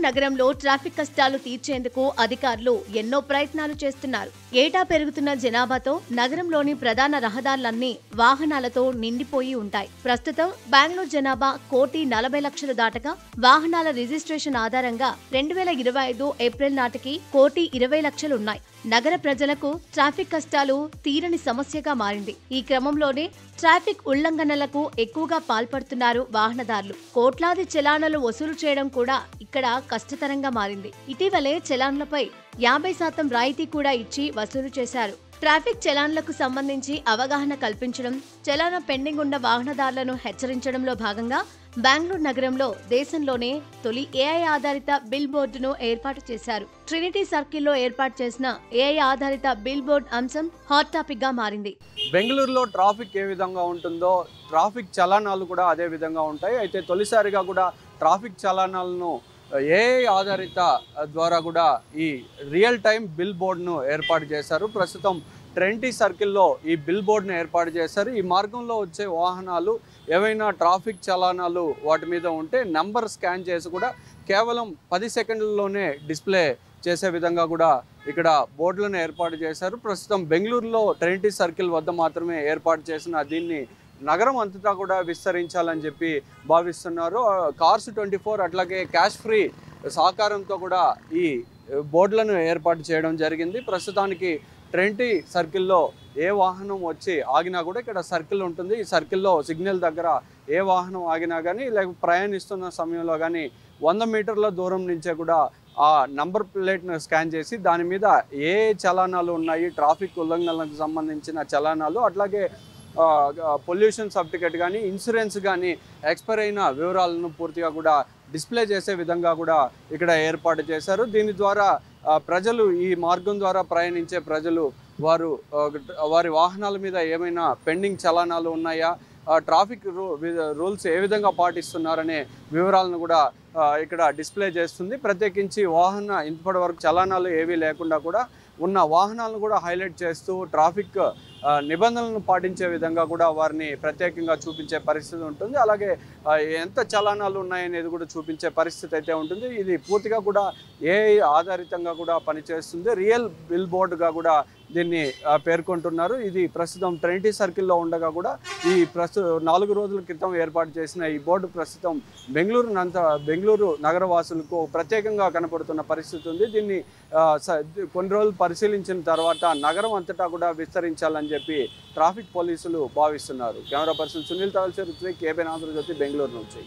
నగరంలో ట్రాఫిక్ కష్టాలు తీర్చేందుకు అధికారులు ఎన్నో ప్రయత్నాలు చేస్తున్నారు. ఏటా పెరుగుతున్న జనాభాతో నగరంలోని ప్రధాన రహదారులన్నీ వాహనాలతో నిండిపోయి ఉంటాయి. ప్రస్తుతం బెంగళూరు జనాభా 1,40,00,000 దాటగా వాహనాల రిజిస్ట్రేషన్ ఆధారంగా 2025 ఏప్రిల్ నాటికి 1,20,00,000 ఉన్నాయి. నగర ప్రజలకు ట్రాఫిక్ కష్టాలు తీరని సమస్యగా మారింది. ఈ క్రమంలోనే ట్రాఫిక్ ఉల్లంఘనలకు ఎక్కువగా పాల్పడుతున్నారు వాహనదారులు. కోట్లాది చలానాలు వసూలు చేయడం కూడా ఇక్కడ కష్టతరంగా మారింది. ఇటీవలే చలాన్లపై 50% రాయితీ కూడా ఇచ్చి వసూలు చేశారు. ట్రాఫిక్ చలాన్లకు సంబంధించి అవగాహన కల్పించడం, చలాన పెండింగ్ ఉన్న వాహనదారులను హెచ్చరించడంలో భాగంగా బెంగళూరు నగరంలో దేశంలోనే తొలి ఏఐ ఆధారిత బిల్ బోర్డును ఏర్పాటు చేశారు. ట్రినిటీ సర్కిల్లో ఏర్పాటు చేసిన ఏఐ ఆధారిత బిల్ బోర్డు అంశం హాట్ టాపిక్ గా మారింది. బెంగళూరులో ట్రాఫిక్ ఏ విధంగా ఉంటుందో ట్రాఫిక్ చలానాలు కూడా అదే విధంగా ఉంటాయి. అయితే తొలిసారిగా కూడా ట్రాఫిక్ చలానాలను ఏఐ ఆధారిత ద్వారా కూడా ఈ రియల్ టైం బిల్ బోర్డును ఏర్పాటు చేశారు. ప్రస్తుతం ట్రినిటీ సర్కిల్లో ఈ బిల్ బోర్డును ఏర్పాటు చేశారు. ఈ మార్గంలో వచ్చే వాహనాలు ఏవైనా ట్రాఫిక్ చలానాలు వాటి మీద ఉంటే నంబర్ స్కాన్ చేసి కూడా కేవలం 10 సెకండ్లలోనే డిస్ప్లే చేసే విధంగా కూడా ఇక్కడ బోర్డులను ఏర్పాటు చేశారు. ప్రస్తుతం బెంగళూరులో ట్రినిటీ సర్కిల్ వద్ద మాత్రమే ఏర్పాటు చేసిన దీన్ని నగరం అంతటా కూడా విస్తరించాలని చెప్పి భావిస్తున్నారు. కార్స్ 24 అట్లాగే క్యాష్ ఫ్రీ సహకారంతో కూడా ఈ బోర్డులను ఏర్పాటు చేయడం జరిగింది. ప్రస్తుతానికి ట్రినిటీ సర్కిల్లో ఏ వాహనం వచ్చి ఆగినా కూడా ఇక్కడ సర్కిల్ ఉంటుంది. ఈ సర్కిల్లో సిగ్నల్ దగ్గర ఏ వాహనం ఆగినా కానీ లేకపోతే ప్రయాణిస్తున్న సమయంలో కానీ 100 మీటర్ల దూరం నుంచే కూడా ఆ నంబర్ ప్లేట్ను స్కాన్ చేసి దాని మీద ఏ చలానాలు ఉన్నాయి, ట్రాఫిక్ ఉల్లంఘనలకు సంబంధించిన చలానాలు, అట్లాగే పొల్యూషన్ సర్టిఫికేట్ కానీ ఇన్సూరెన్స్ కానీ ఎక్స్పైర్ అయిన వివరాలను పూర్తిగా కూడా డిస్ప్లే చేసే విధంగా కూడా ఇక్కడ ఏర్పాటు చేశారు. దీని ద్వారా ప్రజలు ఈ మార్గం ద్వారా ప్రయాణించే ప్రజలు వారి వాహనాల మీద ఏమైనా పెండింగ్ చలానాలు ఉన్నాయా, ట్రాఫిక్ రూల్స్ ఏ విధంగా పాటిస్తున్నారనే వివరాలను కూడా ఇక్కడ డిస్ప్లే చేస్తుంది. ప్రత్యేకించి ఇప్పటి వరకు చలానాలు ఏవీ లేకుండా కూడా ఉన్న వాహనాలను కూడా హైలైట్ చేస్తూ ట్రాఫిక్ నిబంధనలను పాటించే విధంగా కూడా వారిని ప్రత్యేకంగా చూపించే పరిస్థితి ఉంటుంది. అలాగే ఎంత చలానాలు ఉన్నాయనేది కూడా చూపించే పరిస్థితి అయితే ఉంటుంది. ఇది పూర్తిగా కూడా ఏఐ ఆధారితంగా కూడా పనిచేస్తుంది. రియల్ బిల్ బోర్డుగా కూడా దీన్ని పేర్కొంటున్నారు. ఇది ప్రస్తుతం ట్రినిటీ సర్కిల్లో ఉండగా కూడా ఈ 4 రోజుల క్రితం ఏర్పాటు చేసిన ఈ బోర్డు ప్రస్తుతం బెంగళూరు నగరవాసులకు ప్రత్యేకంగా కనపడుతున్న పరిస్థితి ఉంది. దీన్ని కొన్ని రోజులు పరిశీలించిన తర్వాత నగరం అంతటా కూడా విస్తరించాలని చెప్పి ట్రాఫిక్ పోలీసులు భావిస్తున్నారు. Camera person Sunil Tavalche, Rithvik, KBN Andhrajyothi, Bengaluru నుంచి.